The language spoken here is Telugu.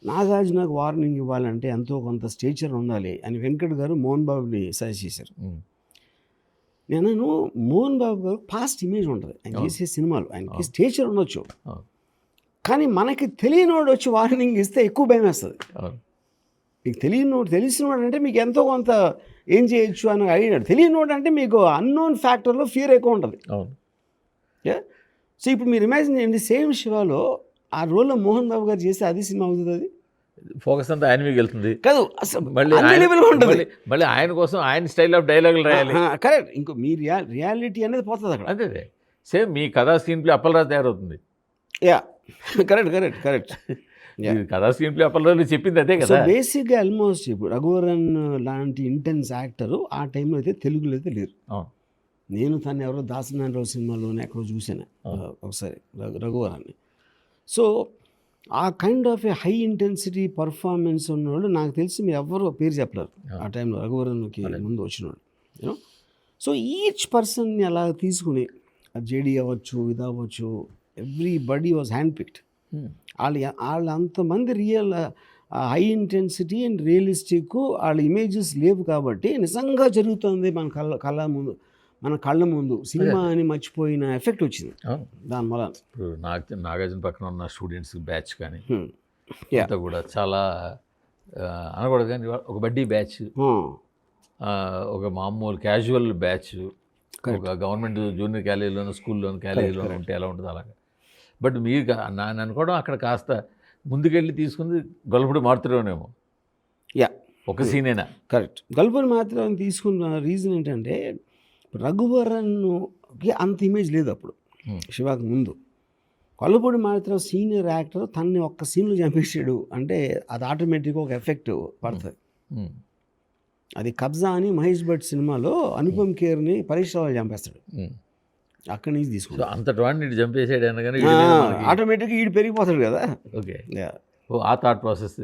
నాగార్జునకు వార్నింగ్ ఇవ్వాలంటే ఎంతో కొంత స్టేచర్ ఉండాలి అని వెంకట్ గారు మోహన్ బాబుని సజెస్ట్ చేశారు. నేను మోహన్ బాబు గారు పాస్ట్ ఇమేజ్ ఉంటుంది ఆయన చేసే సినిమాలు, ఆయనకి స్టేచర్ ఉండొచ్చు, కానీ మనకి తెలియనోడు వచ్చి వార్నింగ్ ఇస్తే ఎక్కువ భయం వేస్తుంది. మీకు తెలియనోడు, తెలిసినోడు అంటే మీకు ఎంతో కొంత ఏం చేయొచ్చు అని అడిగినాడు. తెలియనోడు అంటే మీకు అన్నోన్ ఫ్యాక్టర్లో ఫియర్ ఎక్కువ ఉంటుంది. సో ఇప్పుడు మీరు ఇమాజిన్ చేయండి, సేమ్ శివాలో ఆ రోల్లో మోహన్ బాబు గారు చేస్తే అది సినిమా అవుతుంది. అది ఫోకస్ అంతా ఆయన మీకు వెళ్తుంది కాదు, మళ్ళీ ఆయన కోసం ఆయన స్టైల్ ఆఫ్ డైలాగులు రాయాలి. కరెక్ట్. ఇంకో మీ రియాలిటీ అనేది పోతుంది అక్కడ. అదే సేమ్ మీ కథా స్క్రీన్ ప్లే అప్పలరాజు తయారవుతుంది. Yeah correct correct correct. కథా స్క్రీన్ ప్లే అప్పలరాజు చెప్పింది అదే కదా. బేసిక్గా ఆల్మోస్ట్ ఇప్పుడు రఘువరన్ లాంటి ఇంటెన్స్ యాక్టరు ఆ టైంలో అయితే తెలుగులో అయితే లేరు. నేను తను ఎవరో దాసనారాయణరావు సినిమాలోనే ఎక్కడో చూశాను ఒకసారి రఘువరాన్ని. సో ఆ kind of A high intensity performance ఉన్నవాళ్ళు నాకు తెలిసి మీరు ఎవరు పేరు చెప్పలేరు ఆ టైంలో రఘువరన్కి ముందు వచ్చినవాళ్ళు. యూనో, సో ఈచ్ పర్సన్ని అలా తీసుకుని జేడీ అవ్వచ్చు, ఇది అవ్వచ్చు, ఎవ్రీబడీ వాజ్ హ్యాండ్ పిక్డ్. వాళ్ళు అంతమంది real high intensity and realistic వాళ్ళ ఇమేజెస్ లేవు కాబట్టి నిజంగా జరుగుతుంది మన కళ్ళ ముందు సినిమా అని మర్చిపోయిన ఎఫెక్ట్ వచ్చింది దానివల్ల. ఇప్పుడు నాగార్జున పక్కన ఉన్న స్టూడెంట్స్ బ్యాచ్ కానీ అంతా కూడా చాలా అనకూడదు కానీ ఒక బడ్డీ బ్యాచ్, ఒక మామూలు క్యాజువల్ బ్యాచ్, ఒక గవర్నమెంట్ జూనియర్ కాలేజీలోనూ స్కూల్లోనూ కాలేజీలోనూ ఉంటే ఎలా ఉంటుంది అలాగా. బట్ మీరు నేను అనుకోవడం అక్కడ కాస్త ముందుకెళ్ళి తీసుకుంది గొల్లపూడి మారుతురేమో. యా, ఒక సీనేనా? కరెక్ట్. గొల్లపూడి మారుతురేమో తీసుకున్న రీజన్ ఏంటంటే రఘువరన్కి అంత ఇమేజ్ లేదు అప్పుడు శివాకి ముందు. గొల్లపూడి మారుతురావు సీనియర్ యాక్టర్ తనని ఒక్క సీన్లో చంపేసాడు అంటే అది ఆటోమేటిక్గా ఒక ఎఫెక్ట్ పడుతుంది. అది కబ్జా అని మహేష్ భట్ సినిమాలో అనుపమ్ ఖేర్ని పరీక్ష చంపేస్తాడు. అక్కడి నుంచి తీసుకుంటాడు. అంత డ్రాన్ని చంపేసాడు అనగానే ఆటోమేటిక్గా ఈడు పెరిగిపోతాడు కదా. ఓకే, ఆ థాట్ ప్రాసెస్.